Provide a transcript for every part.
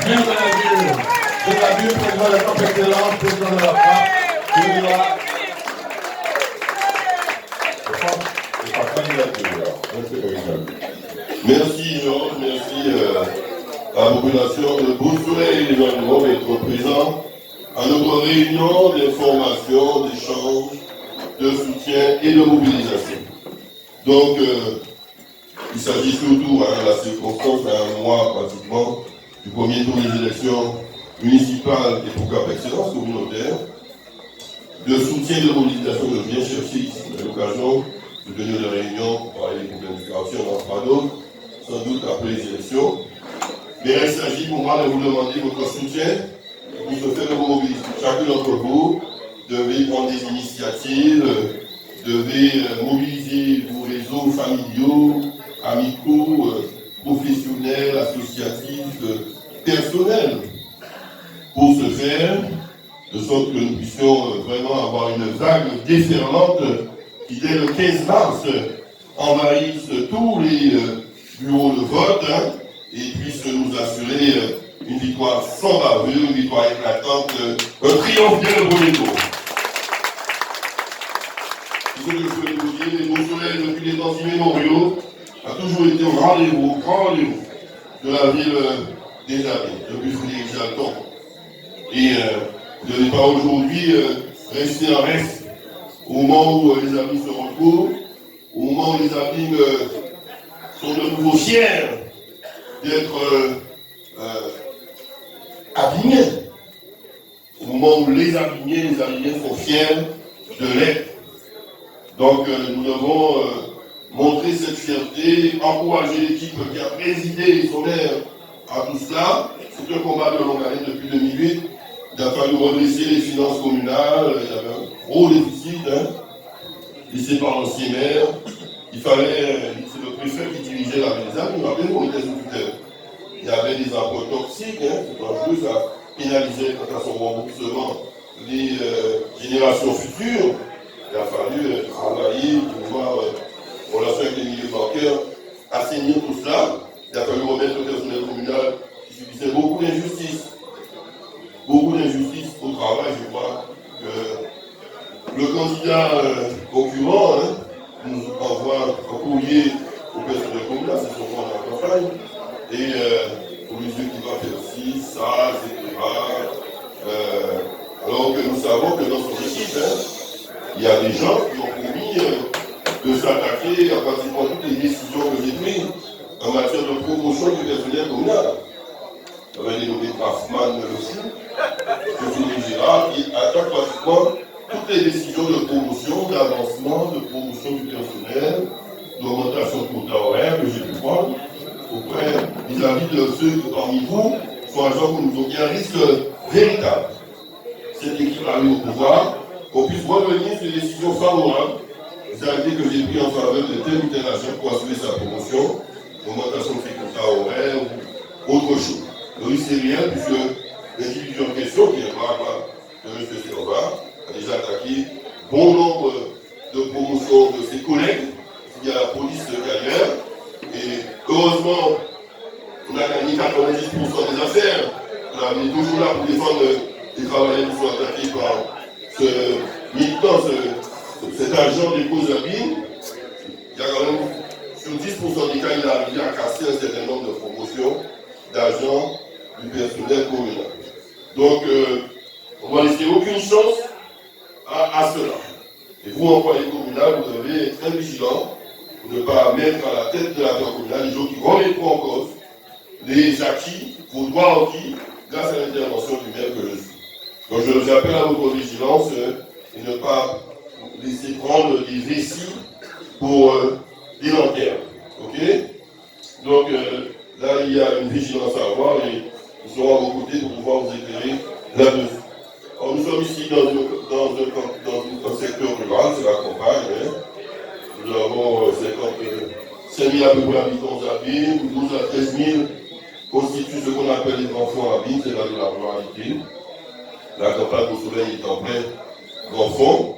maire de la ville, président de la Cap Excellence, président de la FAP, Merci Georges, merci à la population de Beau-Soleil et l'événement d'être présent à notre réunion d'information, d'échange, de soutien et de mobilisation. Donc, il s'agit surtout, la circonstance à un mois pratiquement du premier tour des élections municipales et pour Cap Excellence communautaire, de soutien et de mobilisation de bien chercher ici. À l'occasion de tenir des réunions pour parler des problèmes de quartier, on en fera d'autres, sans doute après les élections. Mais il s'agit pour moi de vous demander votre soutien pour se faire mobiliser. Chacun d'entre vous devez prendre des initiatives, devez mobiliser vos réseaux familiaux, amicaux, professionnels, associatifs, personnels, pour ce faire, de sorte que nous puissions vraiment avoir une vague déferlante qui, dès le 15 mars, envahisse tous les bureaux de vote et puisse nous assurer une victoire sans bavure, une victoire éclatante, un triomphe dès le premier tour. Ce que je peux vous dire, les Beau-Soleil, depuis les temps immémoriaux, a toujours été au rendez-vous de la ville des amis, depuis Frédéric Jalton. Et je n'ai pas aujourd'hui resté en reste au moment où les amis se retrouvent, au moment où les amis sont de nouveau fiers d'être Avignon, au moment où les Avigniens sont fiers de l'être. Donc nous devons montrer cette fierté, encourager l'équipe qui a présidé son maire à tout cela. C'est un combat de longue haleine depuis 2008. Il a fallu redresser les finances communales, il y avait un gros déficit, laissé par l'ancien maire. Il fallait, c'est le préfet qui dirigeait la ville des Amis, on rappelle qu'on était sous tutelle. Il y avait des emplois toxiques, c'est dangereux, ça pénalisait quant à son remboursement les générations futures. Il a fallu travailler, pouvoir, relation avec les milieux bancaires, assainir tout cela. Il a fallu remettre le personnel communal qui subissait beaucoup d'injustices. Beaucoup d'injustices au travail, je crois que le candidat concurrent nous envoie un courrier au personnel communal, c'est son point de la campagne. Et pour les yeux qui va faire ci, ça, etc. Alors que nous savons que dans son équipe, il y a des gens qui ont promis de s'attaquer à pratiquement toutes les décisions que j'ai prises en matière de promotion du personnel communal. Il y avait dénommé Brafman le fou, que Gérard, qui attaque pratiquement toutes les décisions de promotion, d'avancement, de promotion du personnel, d'augmentation de quota horaire que j'ai pu prendre auprès vis-à-vis de ceux qui parmi vous sont agents que nous avons. Il y a un risque véritable. Cette équipe arrive au pouvoir, qu'on puisse revenir sur des décisions favorables, les arrêtés que j'ai pris en faveur de tel ou tel agent pour assurer sa promotion, augmentation de ses quotas horaires ou autre chose. Le risque est réel puisque l'individu en question, qui est pas de M. Serva, a déjà attaqué bon nombre de promotions de ses collègues. Il y a la police carrière. Et heureusement, on a gagné 90% des affaires. On est toujours là pour défendre les travailleurs qui sont attaqués par ce militant, cet agent des causes abîmes. Il y a quand même, sur 10% des cas, il a arrivé à casser un certain nombre de promotions d'agents du personnel communal. Donc, on ne va laisser aucune chance à cela. Et vous, employés communaux, vous devez être très vigilants pour ne pas mettre à la tête de la terre communale des gens qui remettront en cause les acquis, vos droits acquis, grâce à l'intervention du maire que je suis. Donc je vous appelle à votre vigilance et ne pas laisser prendre des récits pour des lanternes. Ok? Donc là, il y a une vigilance à avoir et nous serons à vos côtés pour pouvoir vous éclairer là-dessus. Alors nous sommes ici dans un secteur rural, c'est la campagne. Nous avons 55 000 à peu près habitants à Abîme, 12 à 13 000 constituent ce qu'on appelle les enfants à Abîme, c'est là de la ruralité. La campagne au soleil est en plein grand fond.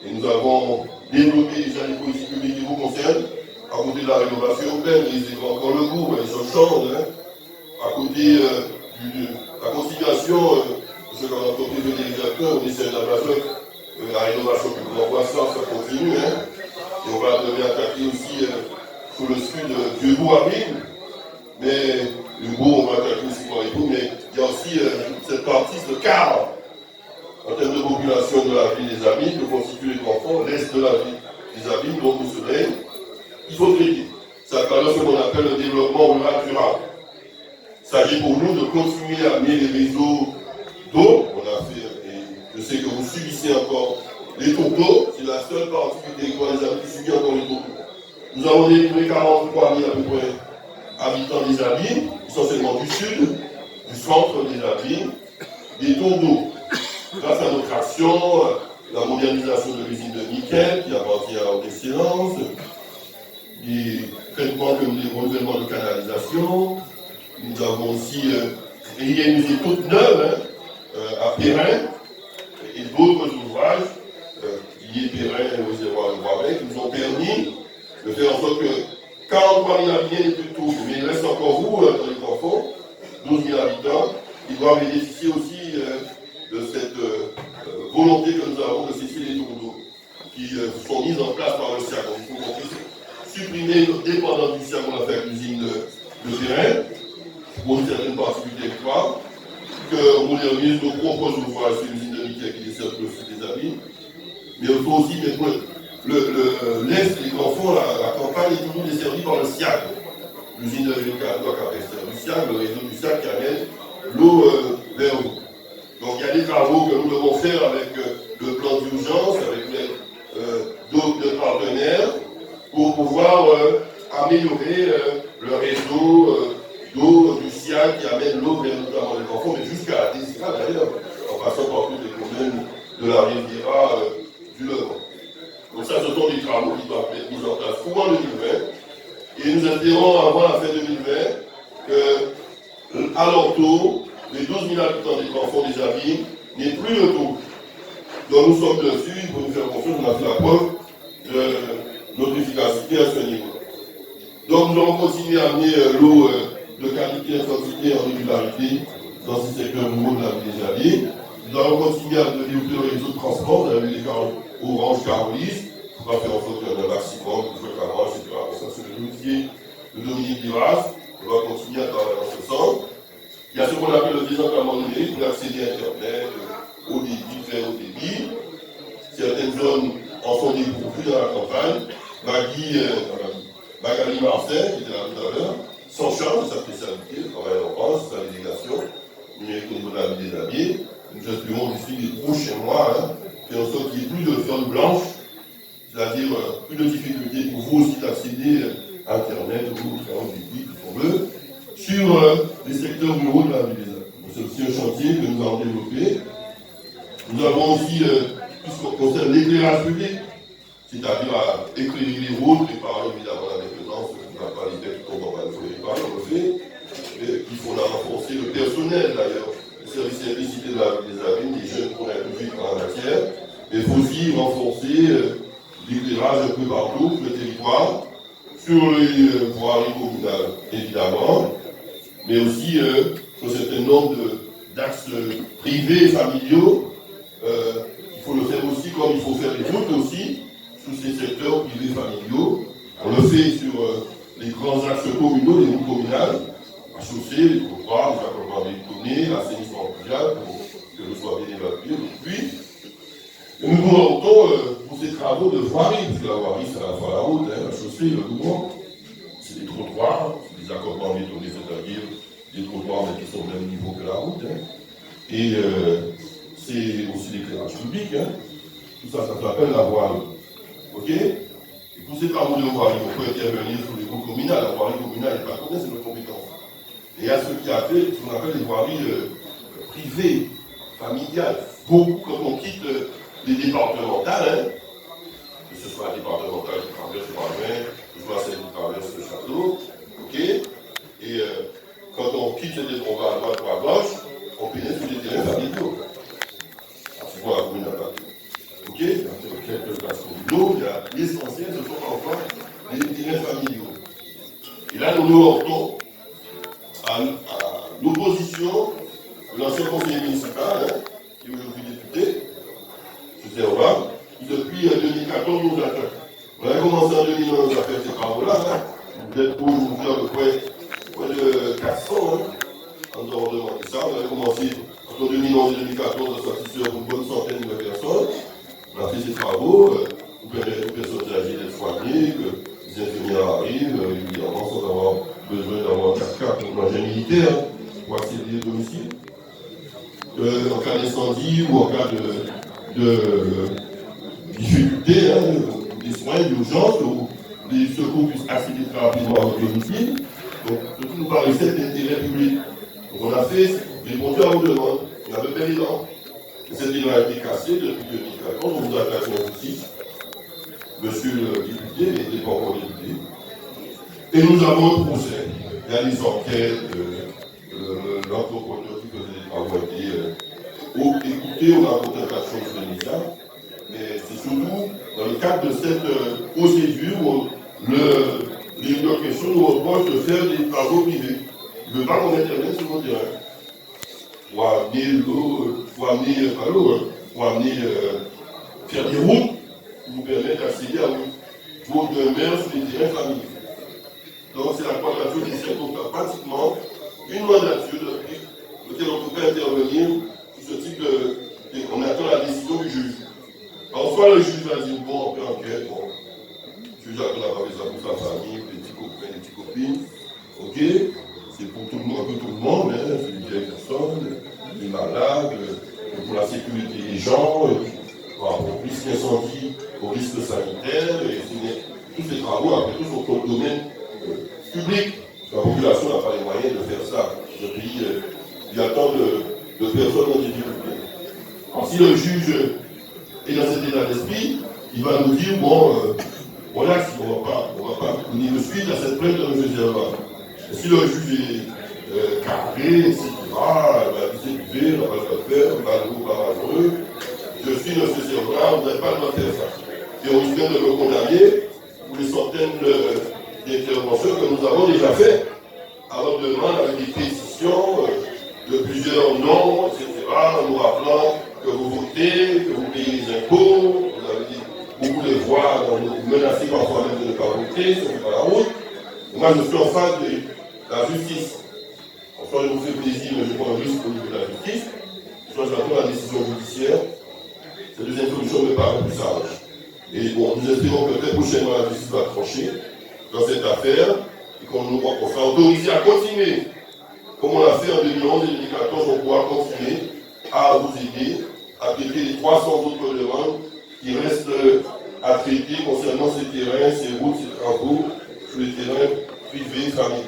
Et nous avons développé déjà les politiques publiques qui vous concernent. À côté de la rénovation urbaine, les éléments encore le goût, les gens changent. À côté la conciliation, ce qu'on a entendu le directeur, au ministère de la Major, la rénovation du grand poisson, ça continue. Hein. Et on va devoir attaquer aussi sur le sud Vieux-Bourg à Ville. Mais le Bourg, on va attaquer aussi pour les Bourg, mais il y a aussi cette partie, ce quart, en termes de population de la ville des Abîmes, que constituent les grands fonds, l'est de la ville des Abîmes, donc au soleil, il faut traiter. C'est à travers ce qu'on appelle le développement rural durable. Il s'agit pour nous de continuer à amener les réseaux d'eau. On a fait, et je sais que vous subissez encore les tours d'eau, c'est la seule partie du territoire des Abîmes qui subit encore les tours d'eau. Nous avons délivré 43 000 à peu près habitants des Abîmes, essentiellement du sud, du centre des Abîmes, des tours d'eau. Grâce à notre action, la modernisation de l'usine de nickel qui appartient à haute excellence, des traitements comme les renouvellements de canalisation. Nous avons aussi créé une usine toute neuve à Perrin et d'autres ouvrages liés Perrin et aux réservoirs de Boisbec qui nous ont permis de faire en sorte que 43 000 habitants n'est plus tout, mais il reste encore vous dans les enfants, 12 000 habitants, qui doivent bénéficier aussi de cette volonté que nous avons de cesser les tours d'eau qui sont mises en place par le SIAC. Donc, il faut qu'on puisse supprimer notre dépendance du SIAC, on a fait avec l'usine de Perrin, pour une certaine partie du territoire, qu'on modernise nos propres ouvrages sur l'usine de nickel qui dessert le sud des Abîmes, mais il faut aussi mettre l'Est, les grands fonds, la campagne est toujours desservie par le SIAC. L'usine de Nicaragua qui a du SIAC, le réseau du SIAC qui amène l'eau vers vous. Donc il y a des travaux que nous devons faire avec le plan d'urgence, avec d'autres partenaires, pour pouvoir améliorer le réseau d'eau du SIAC qui amène l'eau vers notamment les enfants, mais jusqu'à la Désira d'ailleurs, en passant par toutes les communes de la Riviera du Levant. Donc ça, ce sont des travaux qui doivent être mis en place courant 2020. Et nous espérons avant la fin 2020 qu'à leur tour, les 12 000 habitants des grands fonds des Abîmes n'aient plus le tour. Donc nous sommes dessus, il faut nous faire confiance, on a fait la preuve de notre efficacité à ce niveau. Donc nous allons continuer à amener l'eau de qualité et quantité en régularité dans ce secteur nouveau de la ville des Abîmes. Nous allons continuer à développer le réseau de transport, vous avez vu les Orange Carolis, on va faire en sorte qu'il y ait un maximum de frais camarades, etc. Pour ça, c'est le dossier de Dominique Diras, on va continuer à travailler dans ce sens. Il y a ce qu'on appelle le désenclavement numérique pour accéder à Internet, au débit, très haut débit. Certaines zones en sont dépourvues dans la campagne. Magali Marcin, qui était là tout à l'heure, s'en charge de sa spécialité, le travail en France, sa délégation numérique au niveau de la ville des Abîmes. Nous espérons d'ici les prochains mois, faire en sorte qu'il n'y ait plus de zones blanches, c'est-à-dire plus de difficultés pour vous aussi d'accéder à Internet ou aux différents débits qui sont bleus, sur les secteurs ruraux de la ville des Abîmes. C'est aussi un chantier que nous avons développé. Nous avons aussi tout ce qui concerne l'éclairage public, c'est-à-dire à éclairer les routes, réparer évidemment la maintenance, on n'a pas l'idée qui tombe en panne, il faut les réparer, on le fait. Il faut renforcer le personnel d'ailleurs, le service simplicité de la ville des Abîmes, les jeunes pour un public en la matière. Mais il faut aussi renforcer l'éclairage un peu partout sur le territoire, sur les voiries communales évidemment, mais aussi sur un certain nombre d'axes privés, familiaux. Il faut le faire aussi comme il faut faire les routes aussi, sur ces secteurs privés familiaux. On le fait sur les grands axes communaux, les routes communales, la chaussée, les trottoirs, les accompagnements véhiculés, l'assainissement pluvial pour que l'eau soit bien évacuée, les pluies. Et nous nous rendons pour ces travaux de voirie, parce que la voirie c'est à la fois la route, la chaussée, le mouvement, c'est des trottoirs, c'est des accompagnements véhiculés, c'est-à-dire des trottoirs mais qui sont au même niveau que la route. Et c'est aussi l'éclairage public. Tout ça, ça s'appelle la voirie. Ok? Et pour ces travaux de voirie, on peut intervenir sur les routes communales. La voirie communale n'est pas connue, c'est notre compétence. Et il y a ce qui a fait ce qu'on appelle les voiries privées, familiales. Beaucoup, quand on quitte les départementales, que ce soit la départementale qui traverse le Ravin, que ce soit celle qui traverse le château, ok? Et quand on quitte les départementales à droite ou à gauche, on pénètre sur les terrains familiaux. C'est quoi la commune d'attaque? Ok? Il y a quelques classes communaux, il y a l'essentiel, ce sont encore les terrains familiaux. Et là, nous nous heurtons à l'opposition l'ancien conseiller municipal, hein, qui est aujourd'hui député, M. Servat, qui depuis 2014 nous attend. On a commencé en 2011 à faire ces travaux-là. Hein. Vous êtes aujourd'hui à peu près de 400 hein, en dehors de ça. On a commencé entre 2011 et 2014 à satisfaire une bonne centaine de personnes. On a fait ces travaux pour permettre aux personnes âgées d'être soignées, que les infirmières arrivent, évidemment, sans avoir besoin d'avoir 4 cartes pour l'agent militaire pour accéder au domicile. En cas d'incendie ou en cas de difficulté, hein, des soins d'urgence, où les secours puissent accéder très rapidement à votre domicile. Donc, surtout nous paraissait d'intérêt public. Donc, on a fait, répondu à vos demandes, on avait fait les dents. Cette ligne a été cassée depuis 2014, on vous a attaqué en justice, monsieur le député, il n'était pas encore député. Et nous avons un procès. Il y a des enquêtes, l'entrepreneur qui faisait des travaux a été écouté, on a apporté la chose sur les médias. Mais c'est surtout dans le cadre de cette procédure où les questions nous reprochent de faire des travaux privés. Il ne veut pas qu'on intervienne sur le terrain. Pour amener l'eau, pour amener faire des routes qui nous permettent d'accéder à une route de mer sur les terrains familiaux. Donc c'est la quadrature des cercles, donc pratiquement une mandature depuis laquelle on ne peut pas intervenir sur ce type de. On attend la décision du juge. Parfois le juge va dire bon, on fait enquête, bon, le juge attend la fait ça pour sa famille, les petits copains, les petites copines, ok, c'est pour tout le monde, un peu tout le monde, hein, c'est une vieille personne, les malades, pour la sécurité des gens, pour plus d'incendie, au risque sanitaire, et tous ces travaux, après tout, sont dans le domaine public. La population n'a pas les moyens de faire ça. Ce pays, il y a tant de personnes en difficulté. Si le juge est dans cet état d'esprit, il va nous dire, bon, voilà, si on va pas donner de suite à cette plainte de M. Servat. Si le juge est carré, etc., il va discuter, il va le faire, malheureux, pas malheureux, je suis M. Servat, vous n'avez pas le droit de faire ça. Et on risque de me condamner pour les centaines d'interventions que nous avons déjà faites à votre demande avec des pétitions de plusieurs noms, etc., en nous rappelant que vous votez, que vous payez les impôts, vous avez dit, beaucoup de voix, vous menacez parfois même de ne pas voter, ça ne fait pas la route. Moi, je suis en face de la justice. Soit je vous fais plaisir, mais je prends un risque au niveau de la justice, soit j'attends la décision judiciaire. Ces deux solutions me paraissent plus sages. Et bon, nous espérons que très prochainement la justice va trancher dans cette affaire et qu'on sera autorisé à continuer. Comme on l'a fait en 2011 et 2014, on pourra continuer à vous aider à traiter les 300 autres demandes qui restent à traiter concernant ces terrains, ces routes, ces travaux sur les terrains privés, familiaux.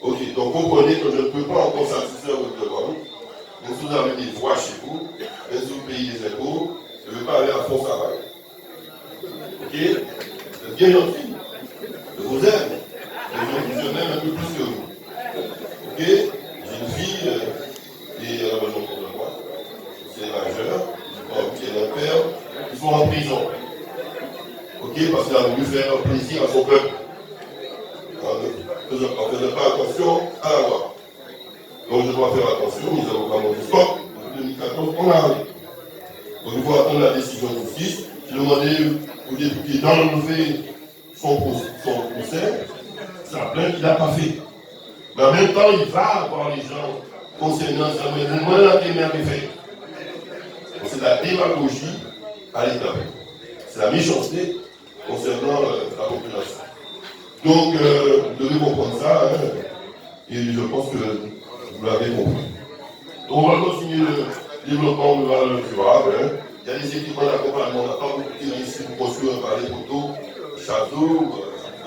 Ok, donc comprenez que je ne peux pas encore satisfaire votre demande. Même si vous avez des droits chez vous, même si vous payez des impôts, je ne veux pas aller à fond travail. Ok? Vous êtes bien gentil. Je vous aime. Je m'aime un peu plus que vous. Ok? J'ai une fille et à la maison contre moi. C'est majeur. Qui est un père. Ils sont en prison. Ok? Parce qu'il a voulu faire plaisir à son peuple. En faisant pas attention à la loi. Donc je dois faire attention, les avocats m'ont dit stop, en 2014, on arrive. Donc il faut attendre la décision de justice. J'ai demandé au député d'enlever son procès, sa plainte, il n'a pas fait. Mais en même temps, il va avoir les gens concernant ça, mais vous demandez la première fait. C'est la démagogie à l'État. C'est la méchanceté concernant la population. Donc, vous devez comprendre ça, hein, et je pense que vous l'avez compris. Donc, on va continuer le développement de valeurs durables. Hein. Il y a des équipements d'accompagnement, on n'a pas beaucoup tiré ici pour construire par les poteaux, châteaux, à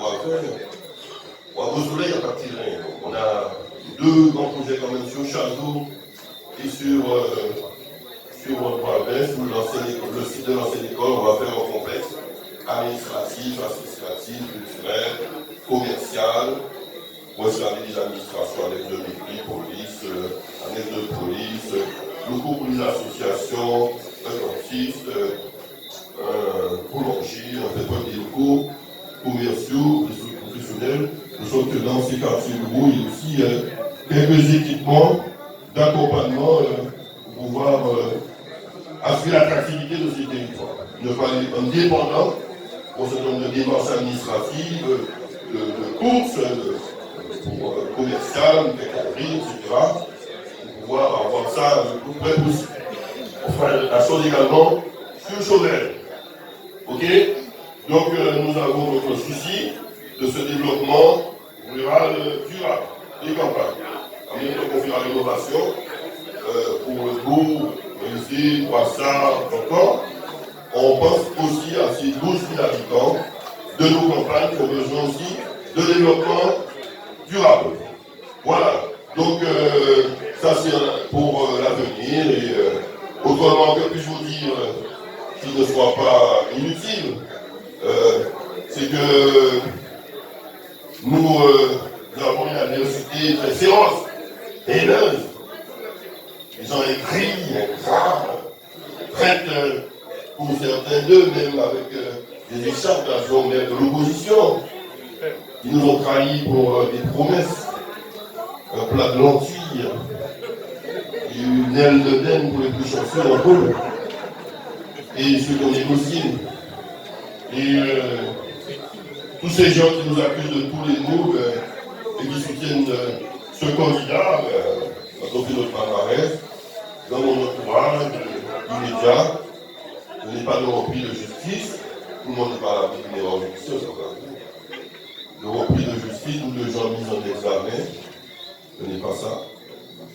Beausoleil, il n'y a pas de terrain. On a deux grands projets quand même sur Château et sur le site de l'ancienne école. On va faire un complexe administratif, associatif, culturel, commercial. Où est-ce qu'il y a des administrations avec de mairie, police, annexe de police, locaux pour les associations, dentistes, boulangers, on fait pas des locaux commerciaux, des structures professionnelles. De sorte que dans ces quartiers ruraux, il y a aussi quelques équipements d'accompagnement pour pouvoir assurer l'attractivité de ces territoires. Ne pas être indépendant pour ce nombre de démarches administratives, de courses, commerciales, de catégories, etc. Pour pouvoir avoir ça le plus près possible. Enfin, la chose également sur Chauvel. Ok? Donc, nous avons notre souci de ce développement rural durable des campagnes. En même temps qu'on fait la rénovation pour le Bourg, Brésil, Poissard, encore, on pense aussi à ces 12 000 habitants de nos campagnes qui ont besoin aussi de développement durable. Voilà. Donc, ça c'est pour l'avenir. Et autrement, que puis-je vous dire qui ne soit pas inutile, c'est que nous avons une adversité très féroce, haineuse. Les gens écrits, graves, traitent pour certains d'eux, même avec des écharpes même de l'opposition. Ils nous ont trahis pour des promesses, un plat de lentilles, une aile de dème pour les plus chanceux d'entre eux, et ceux qui ont négocié. Et tous ces gens qui nous accusent de tous les maux et qui soutiennent ce candidat, quand on fait notre palmarès, dans mon entourage immédiat, je n'ai pas de repris de justice, tout le monde n'est pas à l'abri d'une erreur judiciaire, le repris de justice ou de gens mis en examen, ce n'est pas ça.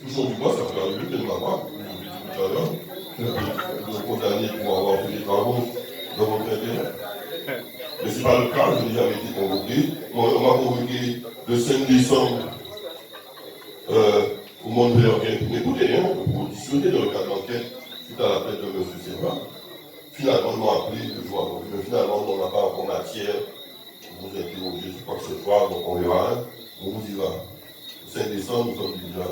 Toujours du bois, ça peut arriver, que ne m'a pas, je vous l'ai dit tout à l'heure, je suis condamné pour avoir fait des travaux dans votre intérêt. Mais ce n'est pas le cas, je n'ai jamais été convoqué. On m'a convoqué le 5 décembre au monde de l'organe pour m'écouter, pour auditionner dans le cadre d'enquête suite à la plainte de M. Serra. Finalement, ils m'ont appelé 2 jours avant. Mais finalement, on n'a pas encore matière pour vous interroger sur quoi que ce soit, donc on verra. On vous dira. Le 5 décembre, nous sommes déjà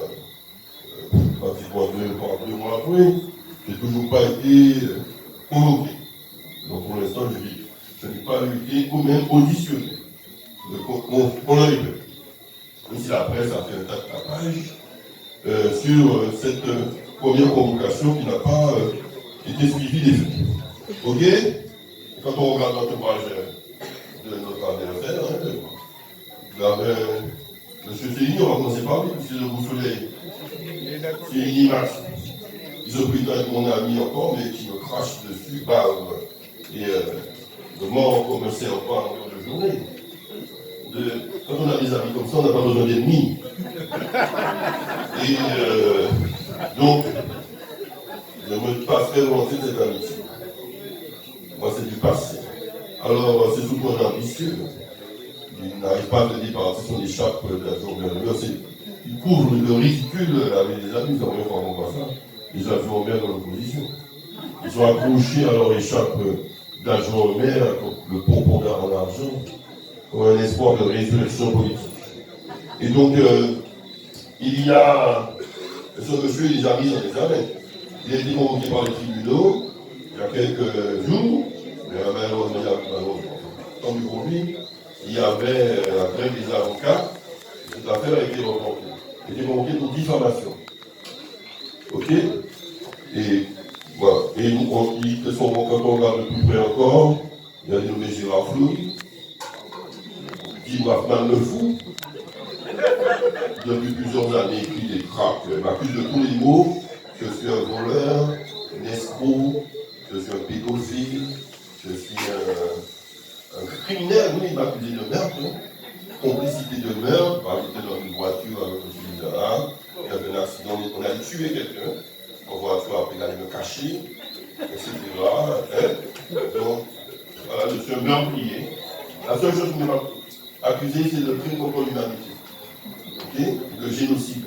pratiquement 2 mois après. Je n'ai toujours pas été convoqué. Donc pour l'instant, je n'ai pas été ou même auditionné. On en est peu. Même si la presse a fait un tas de tapage sur cette première convocation qui n'a pas été suivie des faits. Ok? Quand on regarde l'entourage de notre adversaire, vous avez M. Céline, on va commencer par lui, M. Le Boussoleil. Céline Max. Il se prétend être mon ami encore, mais qui me crache dessus, bave. Et de mort comme un serpent en longueur de journée. Quand on a des amis comme ça, on n'a pas besoin d'ennemis. Et donc, je me passerai volontiers de cette amitié. Moi, c'est du passé. Alors, c'est tout un ambitieux. Il n'arrive pas à se départir son échappe d'un jour vers il couvre le ridicule avec des amis, ça ne va pas ça. Les adjoints au maire de l'opposition. Ils sont accrochés à leur échappe d'adjoint au maire, le pompon en argent, comme un espoir de résurrection politique. Et donc, il y a ce monsieur, il les a mis en examen. Il a été convoqué par les tribunaux il y a quelques jours, mais malheureusement, tant mieux pour lui, il y avait la grève des avocats, cette affaire a été reportée. Il a été convoqué pour diffamation. Ok? Et voilà. Et quand on regarde de plus près encore, il y a des nommés Gérard Fleury, Guy Wafman le fou, depuis plusieurs années écrit des tracts, m'accuse de tous les mots, je suis un voleur, un escroc, je suis un pédophile, je suis un criminel, oui, il m'a accusé de meurtre, complicité de meurtre, j'étais dans une voiture avec M. Lizara, il y avait un accident, on a tué quelqu'un, en voiture, après il allait me cacher, etc. Donc, voilà, je suis un meurtrier. La seule chose qui m'a accusé, c'est le crime contre l'humanité. Okay? Le génocide.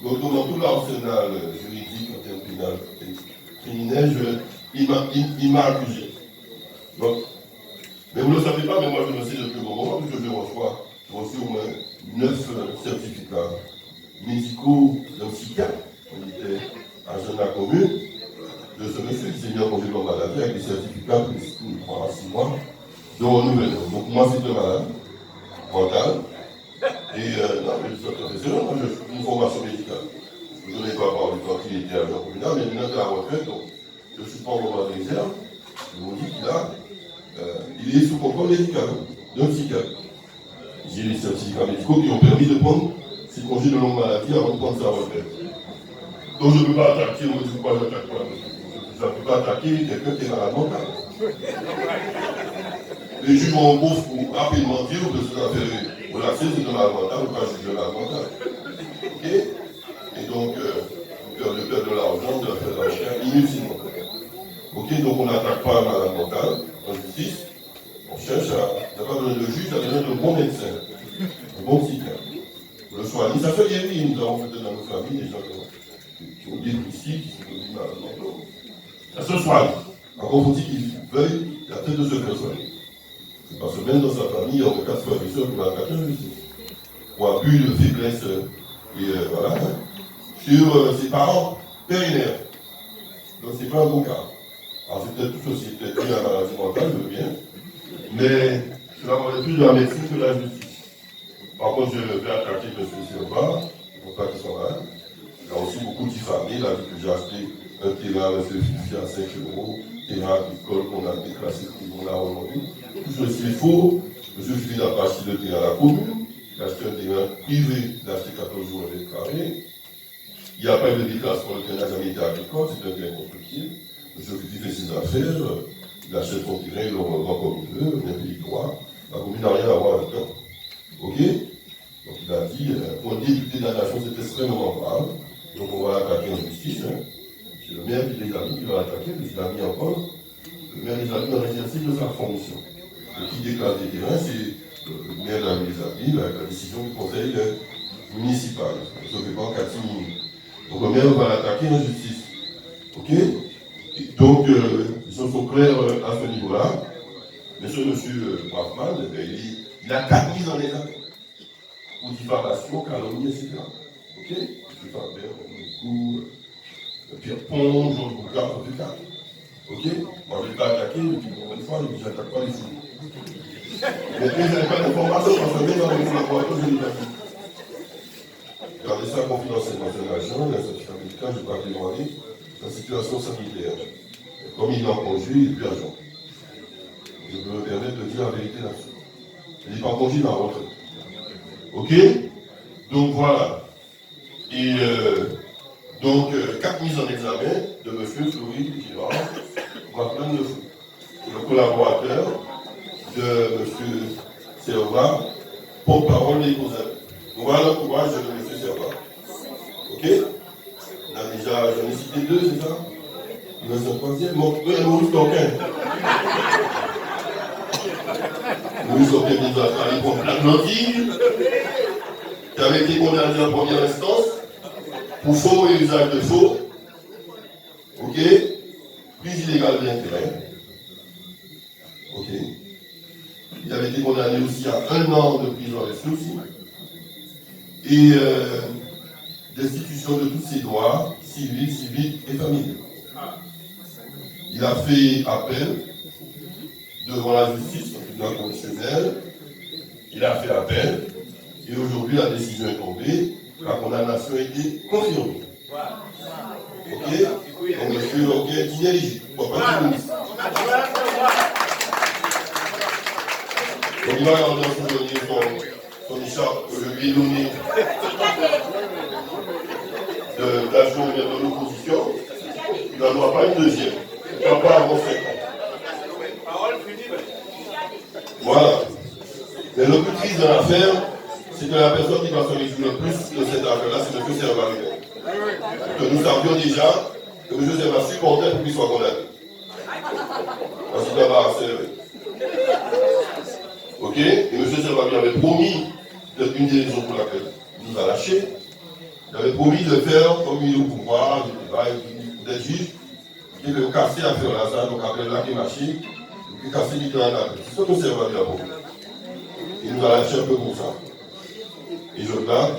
Donc, dans tout l'arsenal juridique, en termes pénal, criminel, il m'a accusé. Donc, mais vous ne le savez pas, mais moi je le sais depuis un moment, puisque je reçu au moins 9 certificats médicaux d'un psychiatre. On était agent de la commune, de ce monsieur qui s'est mis en congé de maladie avec des certificats pour 3 à 6 mois de renouvellement. Donc moi c'est un malade mental. Et non, mais je suis professionnel, moi j'ai une formation médicale. je n'ai pas parlé quand il était agent communal, mais maintenant qu'il est à la retraite, donc je suis pas en de réserve, ils m'ont dit qu'il est sous contrôle médical, d'un psychiatre. J'ai les certificats médicaux qui ont permis de prendre ses congés de longue maladie avant de prendre sa retraite. Donc je ne peux pas attaquer, on me dit pourquoi j'attaque pas. Je ne peux pas attaquer quelqu'un qui est malade mental. Les juges vont rapidement dire que cette affaire relaxée, c'est de malade mental, ou pas juger de malade mental. Ok? Et donc, de perdre de l'argent, de faire de l'argent inutilement. Ok? Donc on n'attaque pas un malade mental en justice. On cherche à, n'a pas besoin de juge, à besoin de bons médecins, de bons psychiatres. Le soigner, ça se guérit. Nous avons peut-être dans nos familles des gens qui ont des soucis, qui sont devenus malades mentaux. Ça se soigne. Encore faut-il qu'il veuille la tête de se faire soigner. C'est parce que même dans sa famille, il y a des cas de frères et sœurs qui vont attaquer un justice. Ou abus de faiblesse, voilà, sur ses parents, père et mère. Donc c'est pas un bon cas. Alors c'est peut-être tout ceci, peut-être la maladie mentale, je veux bien. Mais cela va plus de la médecine que de la justice. Par contre, je vais attaquer M. Silva, pour pas qu'il soit malade. Il y a aussi beaucoup diffamé, il a dit que j'ai acheté un terrain à M. Fifi à 5 €, terrain agricole qu'on a déclassé pour qu'on a aujourd'hui. Tout ceci est faux. M. Fifi n'a pas acheté de terrain à la commune, il a acheté un terrain privé, il a acheté 14 jours de carré. Il n'y a pas eu de déclassement, le terrain n'a jamais été agricole, c'est un terrain constructible. M. Fifi fait ses affaires. Il achète son terrain, il le revend comme il veut, il a payé droit. La commune n'a rien à voir avec ça. Ok? Donc il a dit, pour un député de la nation, c'est extrêmement grave. Donc on va l'attaquer en justice. Hein. C'est le maire qui les a mis, qui va l'attaquer, parce qu'il a mis en cause. Le maire les a mis dans l'exercice de sa fonction. Et qui déclare des terrains, c'est le maire les a mis avec la décision du conseil municipal. Ça ne fait pas en catimini. Donc le maire va l'attaquer en justice. Ok? Et donc, ils sont clairs à ce niveau-là. Mais ce monsieur Brafman, il a 4 mises en examen pour diffamation, calomnie, etc. Ok? M. Faber, Moukou, Pierre Pont, Jean Boucard, etc. Ok? Moi, je ne vais pas attaquer, et puis une fois, je n'attaque pas les fous. Mais puis, je n'ai pas d'informations, parce que même dans les laboratoires, je l'ai pas dit. Regardez ça confidentiellement, c'est un agent, il y a un certificat médical, je ne vais pas témoigner. La situation sanitaire. Comme il est en congé, il n'est plus agent. Je peux me permettre de dire la vérité là-dessus. Il n'est pas en congé, il est en retraite. Ok? Donc voilà. Et donc, 4 mises en examen de M. Fleury Girard, Brafman Le Fou. Le collaborateur de M. Serva, porte-parole des causes. Donc voilà le courage de M. Serva. Ok? J'en ai cité 2, c'est ça? Il reste un troisième. Maurice Coquin. Maurice Coquin nous a travaillé pour l'Atlantique, qui avait été condamné en première instance pour faux et usage de faux. Ok? Prise illégale d'intérêt. Ok? Il avait été condamné aussi à 1 an de prison avec sursis. Et destitution de tous ses droits civils, civiques et familiaux. Il a fait appel devant la justice, au tribunal correctionnel. Il a fait appel. Et aujourd'hui, la décision est tombée. La condamnation a été confirmée. Ok? Donc, monsieur Roquet est inéligible. Pas de ministre. Donc, il va rendre son écharpe que je lui ai donnée d'agent de l'opposition. Il n'en aura pas une deuxième. Il ne va pas avant 5 ans. Voilà. Mais le plus triste de l'affaire, c'est que la personne qui va se réjouir le plus de cette affaire-là, c'est M. Serva lui-même. Que nous savions déjà que M. Serva supportait pour qu'il soit condamné. Parce qu'il va harceler. Ok? Et M. Serva lui avait promis, peut-être une des raisons pour laquelle il nous a lâchés, il avait promis de faire comme il est au pouvoir, d'être juge, et de casser l'affaire là, ça, donc après la machine, de casser l'idée dans la tête. C'est ce que M. Serva lui a promis. Il nous a lâché un peu comme ça. Et je garde,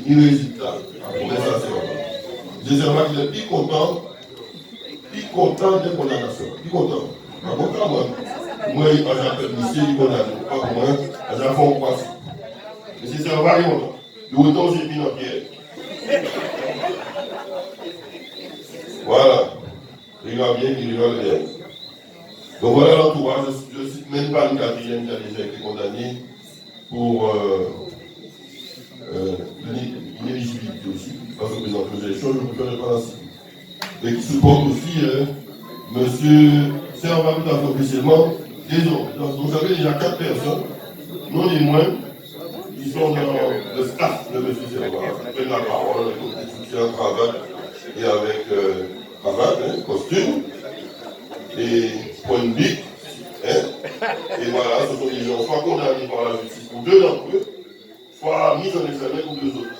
il résiste là, à promesse à Serva. Je sais qu'il est plus content des condamnations. Plus content. Pas content, moi. Moi, quand j'appelle monsieur, il condamne. Pas pour moi, j'en fais un croissant. Mais c'est Serva qui est content. Le retour, j'ai mis dans pierre. Voilà. Regarde bien, il regarde bien. Donc voilà l'entourage. Je ne cite même pas une quatrième qui a déjà été condamnée pour inéligibilité aussi. Parce que présente les élections, je ne préfère pas la citer. Mais qui supporte aussi monsieur Servat tout à fait officiellement des hommes. Donc vous avez déjà 4 personnes, non les moins, qui sont dans le staff de monsieur Servat, qui prennent la parole avec un petit soutien, cravate et avec cravate, costume et point de bic. Et voilà, ce sont des gens soit condamnés par la justice pour 2 d'entre eux, soit mis en examen pour 2 autres.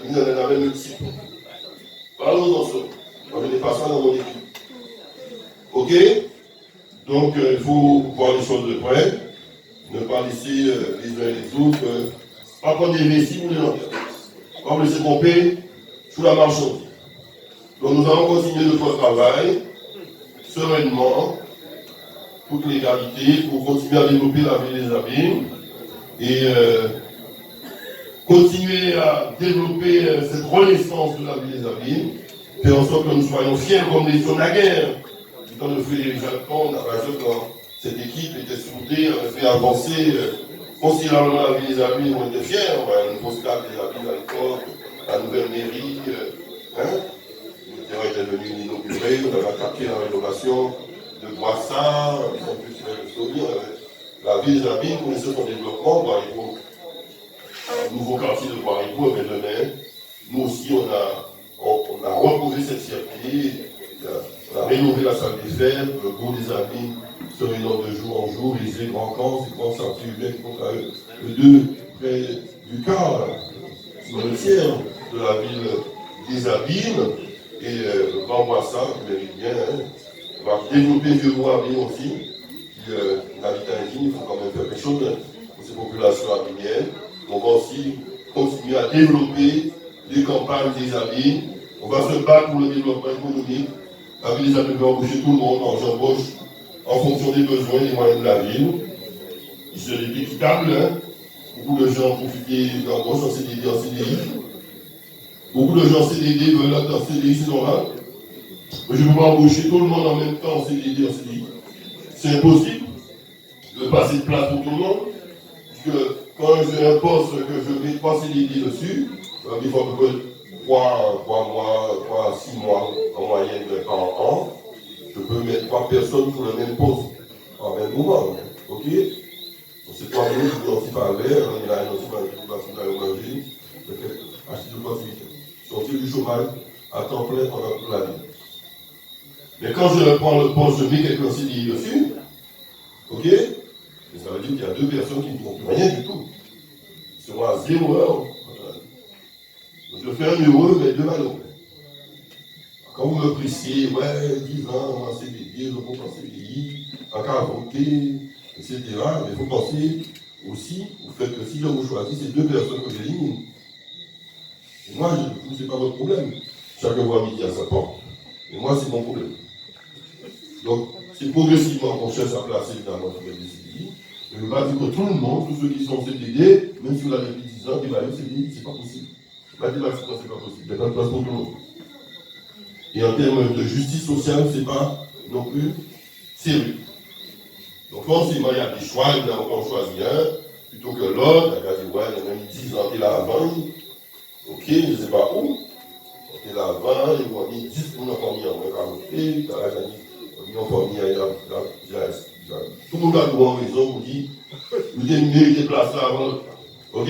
Mis en examen multiple. Voilà où nous en sommes. Je n'ai pas ça dans mon équipe. Ok? Donc, il faut voir les choses de près, ne pas laisser les uns et les autres, pas prendre des récits pour les gens. Pas vous laisser tromper sous la marchandise. Donc, nous allons continuer notre travail sereinement, toute l'égalité, pour continuer à développer la ville des abîmes et continuer à développer cette renaissance de la ville des abîmes, faire en sorte que nous soyons fiers comme les hommes de la guerre. Du temps de Frédéric Jacquemont, quand cette équipe était soudée, avait fait avancer considérablement la ville des abîmes, on était fiers. Une grosse carte des abîmes à l'époque, la nouvelle mairie, le terrain était venu inaugurer, on avait attaqué la rénovation de Boissin, la ville des abîmes connaissait son développement, Boirico, un nouveau quartier de Boirico avait donné. Nous aussi, on a retrouvé cette circuit, on a rénové la salle des fêtes, le beau des abîmes se rénove de jour en jour, les grands camps, ces grands quartiers humains qui sont à eux, le 2 près du quart, sur le tiers de la ville des abîmes, et le grand Boissin, qui mérite bien, on va développer Vieux-Bois-Abîme aussi, qui l'habitat indigne, il faut quand même faire quelque chose pour ces populations abîmiennes. On va aussi continuer à développer les campagnes des abîmes. On va se battre pour le développement économique. La ville des abîmes va embaucher tout le monde, j'embauche en fonction des besoins et des moyens de la ville. C'est équitable, beaucoup de gens profitent d'embauche en CDD, en CDI. Beaucoup de gens en CDD veulent être en CDI, c'est normal. Mais je ne peux pas embaucher tout le monde en même temps en CDD, en CDI. C'est impossible de passer de place pour tout le monde. Parce que quand j'ai un poste que je mets 3 CDD dessus, il faut à peu près 3 mois, 6 mois en moyenne par an. Je peux mettre 3 personnes sur le même poste en même moment. Ok? Donc c'est 3 minutes, je vais par l'air, il y a un autre qui va se manger, acheter de possibilités. Sortir du chômage à temps plein pendant toute la vie. Mais quand je prends le poste, je mets quelqu'un CDI dessus, ok? Et ça veut dire qu'il y a 2 personnes qui ne font plus rien du tout. Ils seront à 0 heure. Donc je fais un heureux, mais 2 malheureux. Quand vous me pressiez, ouais, 10 ans en CDI, je compte en CDI, en cas voter, etc., mais il faut penser aussi au fait que si je vous choisis, c'est 2 personnes que j'élimine. Et moi, ce n'est pas votre problème. Chacun voit midi à sa porte. Et moi, c'est mon problème. Donc, c'est progressivement qu'on cherche à placer évidemment sur les CDI. Je ne veux pas dire que tout le monde, tous ceux qui sont CDD, même si vous avez plus de 10 ans, qui va aller au CDI, c'est pas possible. Mathématiquement, c'est pas possible. Il n'y a pas de place pour tout le monde. Et en termes de justice sociale, c'est pas non plus sérieux. Donc forcément, il y a des choix, évidemment, qu'on choisit un, plutôt que l'autre. Il y a dit, ouais, il y a même 10 ans, il est là avant. Ok, je ne sais pas où. Il est là avant, ils vont dire 10 pour notre famille en moins 40, dans la famille, en famille, tout le monde a droit en raison pour dire, vous avez mérité place là avant. Ok?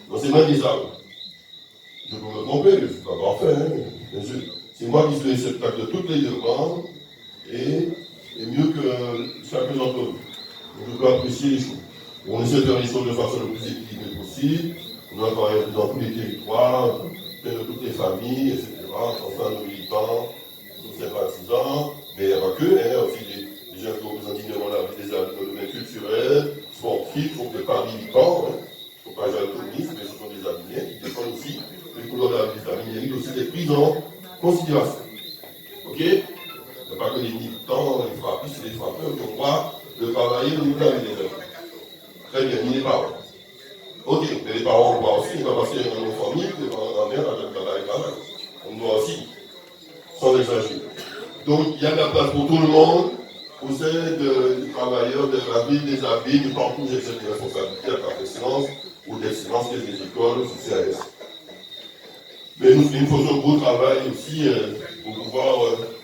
Donc c'est moi qui ça. Je peux me tromper, je ne suis pas parfait. Bien sûr. C'est moi qui suis réceptacle de toutes les demandes et mieux que chacun d'entre vous. Je peux apprécier les choses. On essaie de faire les choses de façon le plus équilibrée possible. On doit travailler dans tous les territoires, de toutes les familles, etc. Enfin, nos militants, nos sympathisants, mais il n'y a pas que, il y a aussi des gens qui représentent dignement la vie des amis dans le domaine culturel, sportif, il faut que pas militants, il ne faut pas jalouser, mais ce sont des amis qui défendent aussi les couleurs de la vie des amis, il y a aussi des prises en considération. Ok? Il n'y a pas que les militants, les frappistes, les frappeurs qui ont droit de travailler au niveau de la vie des amis. Très bien, il n'est pas. Ok, mais les parents doivent aussi, pas parce qu'il y a une famille, les parents en mère avec travail. On doit aussi, sans exagérer. Donc il y a de la place pour tout le monde, au sein des travailleurs de la ville, des habits, du partout où j'ai cette responsabilité à part d'excellence ou d'excellence des écoles, du CRS. Mais nous faisons un beau travail aussi pour pouvoir,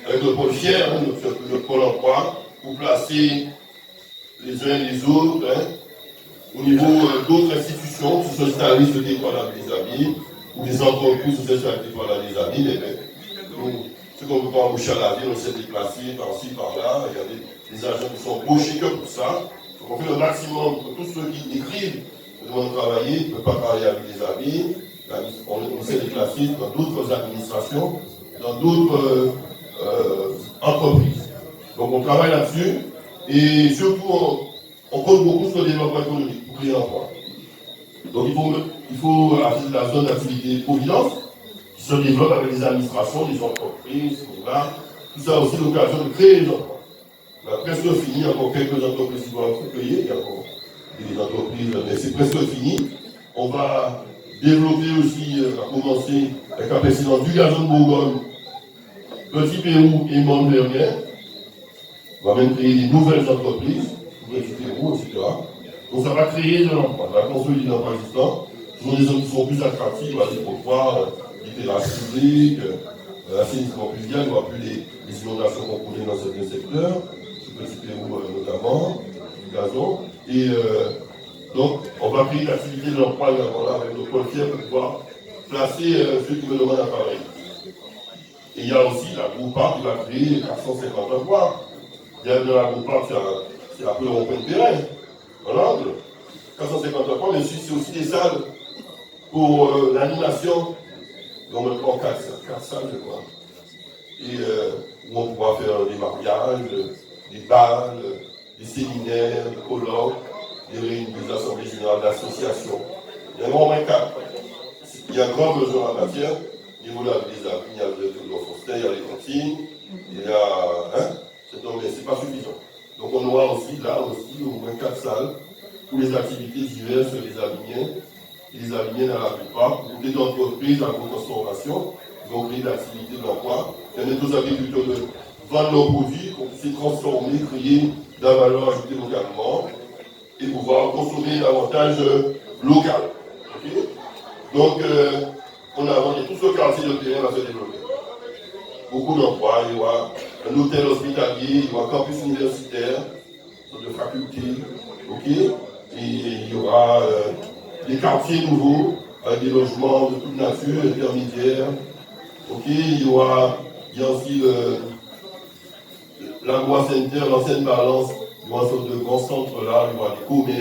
avec le pôle fier, notre pôle emploi, pour placer les uns et les autres, au niveau d'autres institutions, que ce soit des services de déploiement des amis, ou des entreprises ou des services de déploiement des amis, nous, ce qu'on veut pas embaucher à la ville, on s'est déplacé par-ci, par-là, il y a des agents qui sont embauchés que pour ça. Donc on fait le maximum pour tous ceux qui écrivent, qui doivent travailler, ne peuvent pas travailler avec des amis. On s'est déplacé dans d'autres administrations, dans d'autres entreprises. Donc on travaille là-dessus et surtout on compte beaucoup sur le développement économique pour créer l'emploi. Donc il faut la zone d'activité Providence qui se développe avec les administrations, les entreprises, tout ça aussi l'occasion de créer des emplois. On a presque fini, encore quelques entreprises qui doivent se payer, il y a encore des entreprises, mais c'est presque fini. On va développer aussi, on va commencer avec la présidence du Gazon de Bourgogne, Petit Pérou et Mont-Vernier. On va même créer des nouvelles entreprises, Petit Pérou, etc. Donc ça va créer de l'emploi, ça va consolider l'emploi existant. Ce sont des zones qui sont plus attractives, à l'hydropoire, les terrasses publiques, l'assainissement pluvial, il n'y aura plus les inondations qu'on connaît dans certains secteurs, Petit Pérou notamment, du Gazon. Et donc, on va créer l'activité de l'emploi avec nos policiers pour pouvoir placer ceux qui me demandent à travailler. Et il y a aussi la Groupa qui va créer 450 emplois. Il y a de la Groupa, c'est un peu le rond-point de terrain, en angle. 450 emplois, mais c'est aussi des salles pour l'animation. Donc maintenant 4 salles, je crois. Et où on pourra faire des mariages, des balles, des séminaires, des colloques, des réunions des assemblées générales d'associations. Il y a vraiment un cadre. Il y a un grand besoin en matière. Au niveau de la des amis, il y a le Faustin, il y a les cantines, il y a. Mais ce n'est pas suffisant. Donc on aura aussi là au moins 4 salles pour les activités diverses des Avigniens. Et les Avigniens dans la plupart, pour des entreprises agro-transformation, ils vont créer l'activité de l'emploi, permettre aux agriculteurs de vendre leurs produits pour se transformer, créer de la valeur ajoutée localement et pouvoir consommer davantage local. Okay? Donc, on a vendu tout ce quartier de terrain va se développer. Beaucoup d'emplois, il y aura un hôtel hospitalier, il y aura un campus universitaire, de facultés, okay? Et il y aura des quartiers nouveaux, avec des logements de toute nature, intermédiaires. Okay? Il y a aussi l'Agua Center, l'ancienne balance, il y aura un sorte de grand centre là, il y aura des commerces.